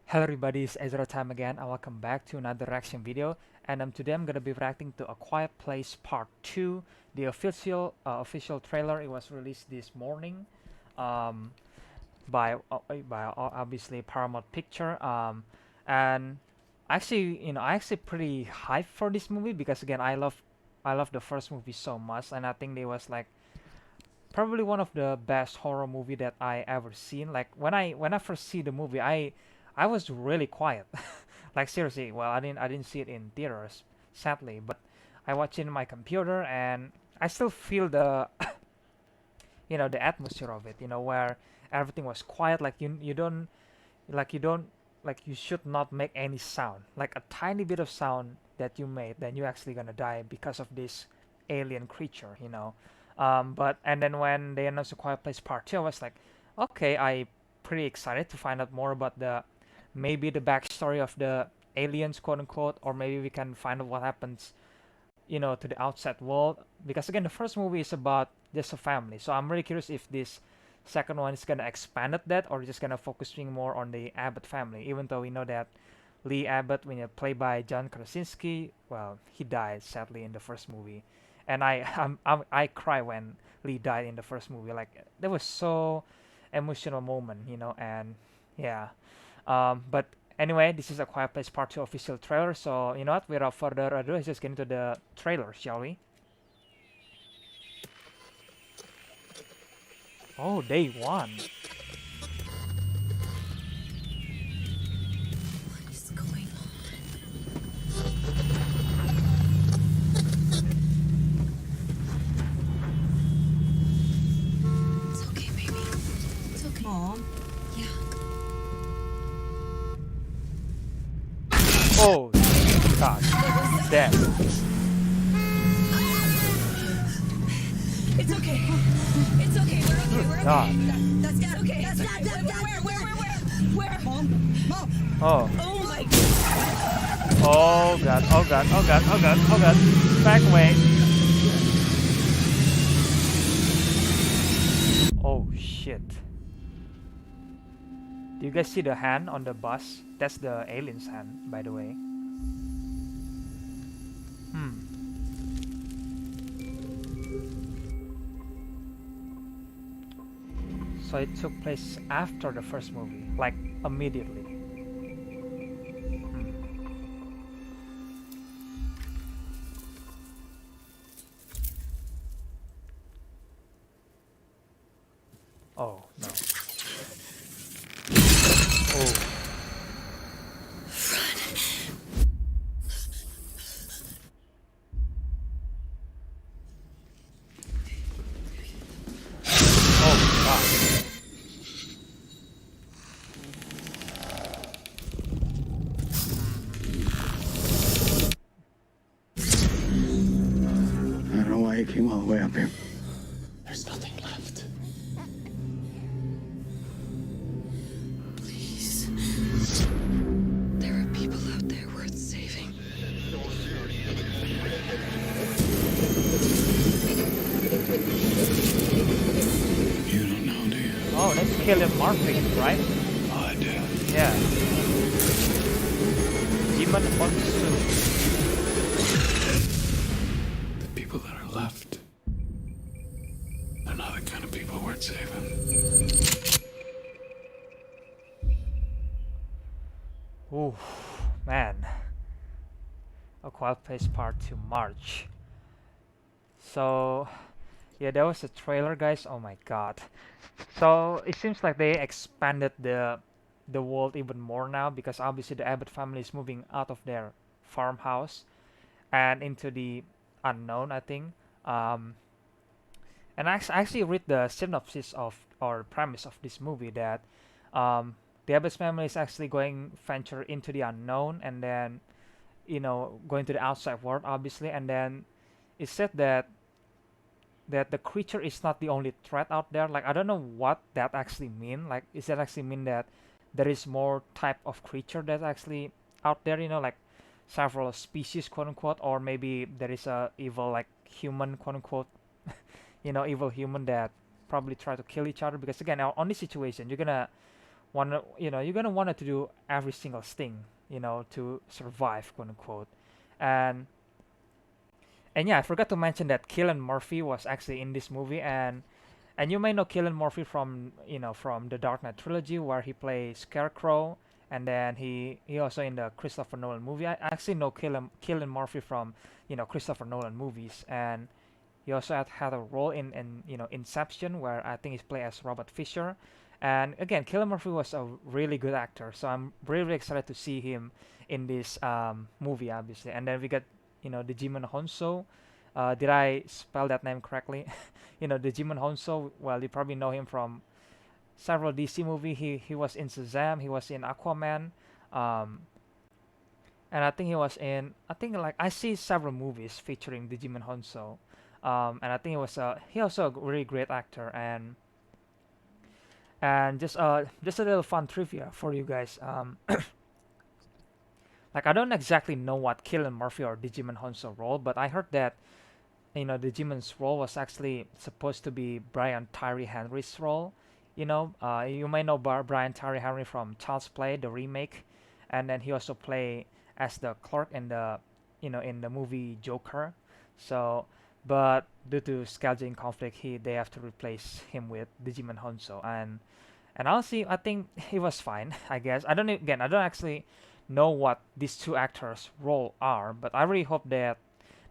Hello everybody, it's Ezra time again and welcome back to another reaction video. And today I'm gonna be reacting to A Quiet Place Part 2. The official trailer, it was released this morning um, by obviously Paramount Picture. And actually, I actually pretty hyped for this movie because again, I love the first movie so much, and I think it was like probably one of the best horror movie that I ever seen. Like when I first see the movie, I was really quiet. Like seriously, well, I didn't see it in theaters, sadly, but I watched it in my computer, and I still feel the the atmosphere of it. Where everything was quiet. Like you don't like you should not make any sound. Like a tiny bit of sound that you made, then you're actually gonna die because of this alien creature. But and then when they announced the Quiet Place Part 2, I was like, okay, I pretty excited to find out more about maybe the backstory of the aliens, quote unquote, or maybe we can find out what happens, to the outside world. Because again, the first movie is about just a family, so I'm really curious if this second one is gonna expand at that or just gonna focusing more on the Abbott family. Even though we know that Lee Abbott, when played by John Krasinski, well, he died sadly in the first movie, and I cry when Lee died in the first movie. Like that was so emotional moment. And yeah. But anyway, this is A Quiet Place Part 2 official trailer. So you know what? Without further ado, let's just get into the trailer, shall we? Oh, day one. What is going on? It's okay, baby. It's okay. Mom, Yeah. Oh, God, dead. It's okay. It's okay. We're okay. Good We're God. okay. That's okay. That's okay. Where? Mom, Oh, Oh my God. oh God, oh God, oh God, oh God, oh God. Back away. Oh shit. Do you guys see the hand on the bus? That's the alien's hand, by the way. Hmm. So it took place after the first movie, like immediately. Hmm. Oh no. Oh. Oh God. I don't know why he came all the way up here. There's nothing left. Please. There are people out there worth saving. You don't know, do you? Oh, that's Killian Murphy, right? Oh, I do. Yeah. Demon Monsoon. The people that are left, they're not the kind of people worth saving. Ooh, man. A Quiet Place Part 2 March. So, yeah, that was a trailer, guys. Oh my god. So, it seems like they expanded the world even more now because obviously the Abbott family is moving out of their farmhouse and into the unknown, I think. Um, and I actually read the synopsis of or premise of this movie that the Abbott family is actually going venture into the unknown and then going to the outside world obviously, and then it said that the creature is not the only threat out there. Like I don't know what that actually mean. Like is that actually mean that there is more type of creature that's actually out there, like several species, quote unquote, or maybe there is a evil like human, quote unquote, evil human that probably try to kill each other. Because again, on this situation, you're gonna you're gonna want to do every single thing, to survive, quote unquote. And yeah, I forgot to mention that Cillian Murphy was actually in this movie, and you may know Cillian Murphy from from the Dark Knight trilogy where he plays Scarecrow, and then he also in the Christopher Nolan movie. I actually know Cillian Murphy from Christopher Nolan movies, and he also had a role in Inception, where I think he's played as Robert Fisher. And again, Cillian Murphy was a really good actor, so I'm really excited to see him in this movie, obviously. And then we got Digimon Honso. Did I spell that name correctly? Digimon Honso. Well, you probably know him from several DC movie. He was in Shazam. He was in Aquaman. Um, and I think he was in. I think like I see several movies featuring Digimon Honso. And I think he also a really great actor. And just a little fun trivia for you guys. Like I don't exactly know what Cillian Murphy or Digimon Honso role, but I heard that Digimon's role was actually supposed to be Brian Tyree Henry's role. You may know Brian Tyree Henry from Child's Play, the remake, and then he also played as the clerk in the in the movie Joker. So, but due to scheduling conflict, they have to replace him with Digimon Honso, and honestly, I think he was fine. I guess I don't actually know what these two actors' role are, but I really hope that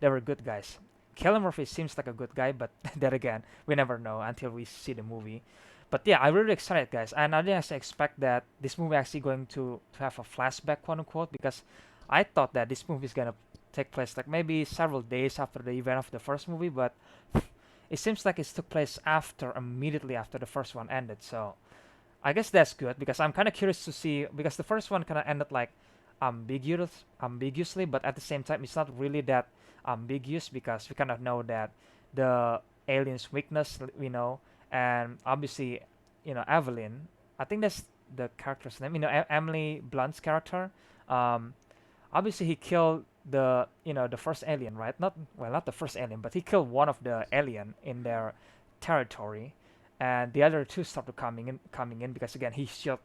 they were good guys. Cillian Murphy seems like a good guy, but then again, we never know until we see the movie. But yeah, I'm really excited, guys, and I didn't actually expect that this movie actually going to have a flashback, quote unquote, because I thought that this movie is gonna take place like maybe several days after the event of the first movie, but it seems like it took place immediately after the first one ended. So I guess that's good because I'm kind of curious to see because the first one kind of ended like ambiguously, but at the same time, it's not really that ambiguous because we kind of know that the alien's weakness, and obviously, Evelyn. I think that's the character's name. Emily Blunt's character. Um, Obviously, he killed the first alien, right? Not the first alien, but he killed one of the alien in their territory, and the other two started coming in because again he shot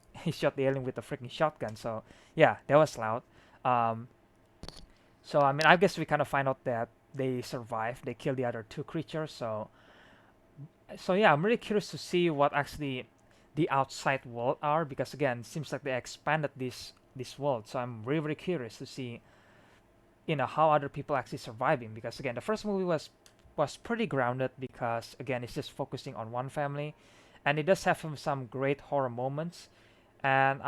the alien with a freaking shotgun. So yeah, that was loud. Um, so I mean, I guess we kind of find out that they survived. They killed the other two creatures. So yeah, I'm really curious to see what actually the outside world are because again, it seems like they expanded this world. So I'm really really curious to see how other people actually surviving because again, the first movie was pretty grounded because again, it's just focusing on one family, and it does have some great horror moments. And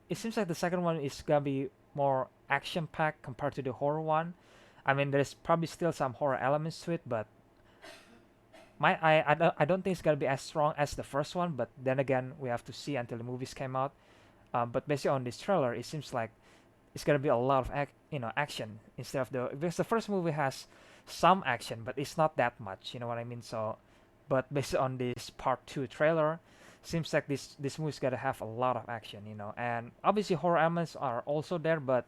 it seems like the second one is gonna be more action packed compared to the horror one. I mean, there's probably still some horror elements to it, but I don't think it's gonna be as strong as the first one. But then again, we have to see until the movies came out. But based on this trailer, it seems like it's gonna be a lot of action instead of because the first movie has some action, but it's not that much. You know what I mean? So, but based on this part two trailer, seems like this movie's gonna have a lot of action. And obviously horror elements are also there, but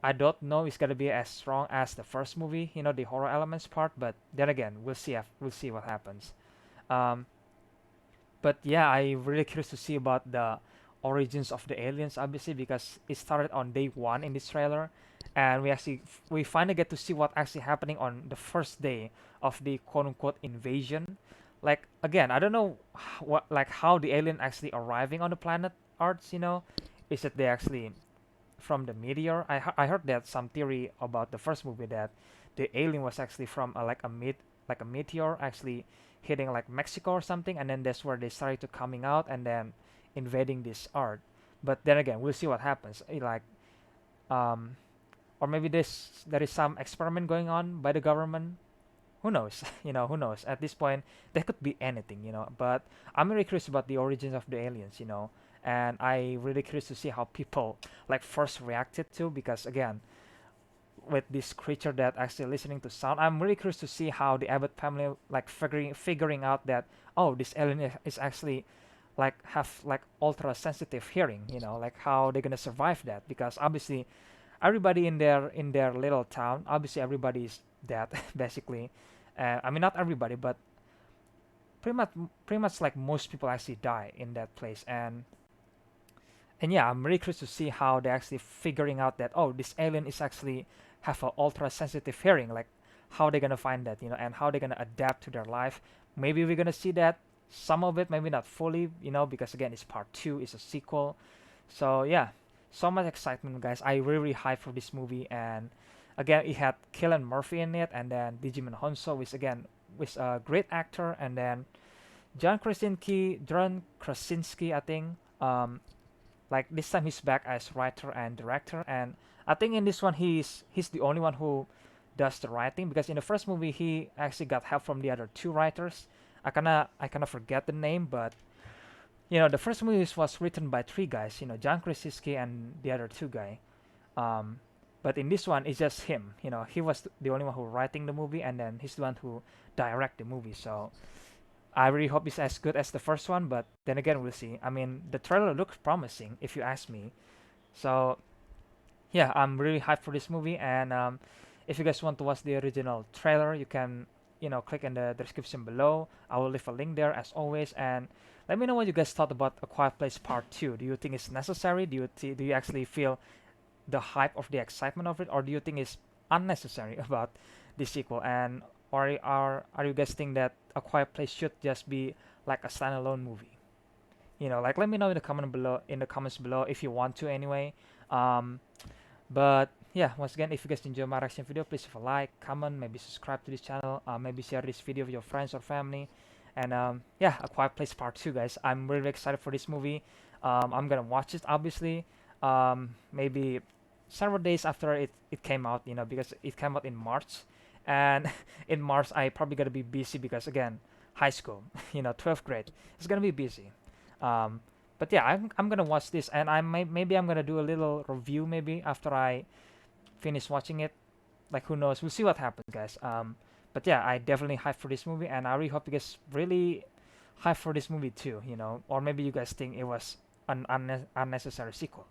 I don't know it's gonna be as strong as the first movie. The horror elements part, but then again, we'll see what happens. Um, but yeah, I really curious to see about the origins of the aliens, obviously, because it started on day one in this trailer, and we finally get to see what actually happening on the first day of the quote unquote invasion. Like again, I don't know how the alien actually arriving on the planet Earth. Is it they actually from the meteor? I heard that some theory about the first movie that the alien was actually from like a meteor actually hitting like Mexico or something, and then that's where they started to coming out and then invading this Earth. But then again, we'll see what happens. Um, or maybe there is some experiment going on by the government. Who knows? Who knows? At this point, there could be anything. But I'm really curious about the origins of the aliens. And I really curious to see how people like first reacted to because again, with this creature that actually listening to sound, I'm really curious to see how the Abbott family like figuring out that this alien is actually like have like ultra sensitive hearing. Like how they're gonna survive that because obviously everybody in their little town, obviously everybody is dead basically. I mean not everybody, but pretty much like most people actually die in that place. And And yeah, I'm really curious to see how they're actually figuring out that, oh, this alien is actually have a ultra sensitive hearing, like how they're gonna find that, and how they're gonna adapt to their life. Maybe we're gonna see that, some of it, maybe not fully, because again, it's part two, it's a sequel. So yeah, so much excitement, guys. I really hyped for this movie, and again, it had Cillian Murphy in it, and then Digimon Honso, which again was a great actor, and then John Krasinski, I think. Like this time he's back as writer and director, and I think in this one he's the only one who does the writing, because in the first movie he actually got help from the other two writers. I kinda forget the name, but the first movie was written by three guys, John Krasinski and the other two guy. Um, but in this one, it's just him. He was the only one who writing the movie, and then he's the one who direct the movie. So I really hope it's as good as the first one, but then again, we'll see. I mean, the trailer looks promising, if you ask me. So yeah, I'm really hyped for this movie, and if you guys want to watch the original trailer, you can click in the description below. I will leave a link there as always, and let me know what you guys thought about A Quiet Place Part 2. Do you think it's necessary? Do you actually feel the hype of the excitement of it, or do you think it's unnecessary about the sequel? And are you guys think that A Quiet Place should just be like a standalone movie? Like let me know in the comments below if you want to anyway. Um, but yeah, once again, if you guys enjoy my reaction video, please leave a like, comment, maybe subscribe to this channel, maybe share this video with your friends or family. And yeah, A Quiet Place Part 2, guys. I'm really excited for this movie. I'm gonna watch it, obviously. Maybe several days after it came out, because it came out in March. And in March, I probably gonna be busy because, again, high school, 12th grade. It's gonna be busy. But yeah, I'm gonna watch this, and maybe I'm gonna do a little review maybe after I finish watching it. Like, who knows? We'll see what happens, guys. But yeah, I definitely hyped for this movie, and I really hope you guys really hyped for this movie too. Or maybe you guys think it was an unnecessary sequel.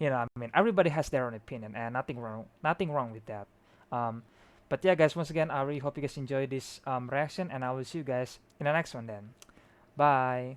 I mean, everybody has their own opinion, and nothing wrong with that. But yeah, guys, once again, I really hope you guys enjoy this reaction, and I will see you guys in the next one then. Bye.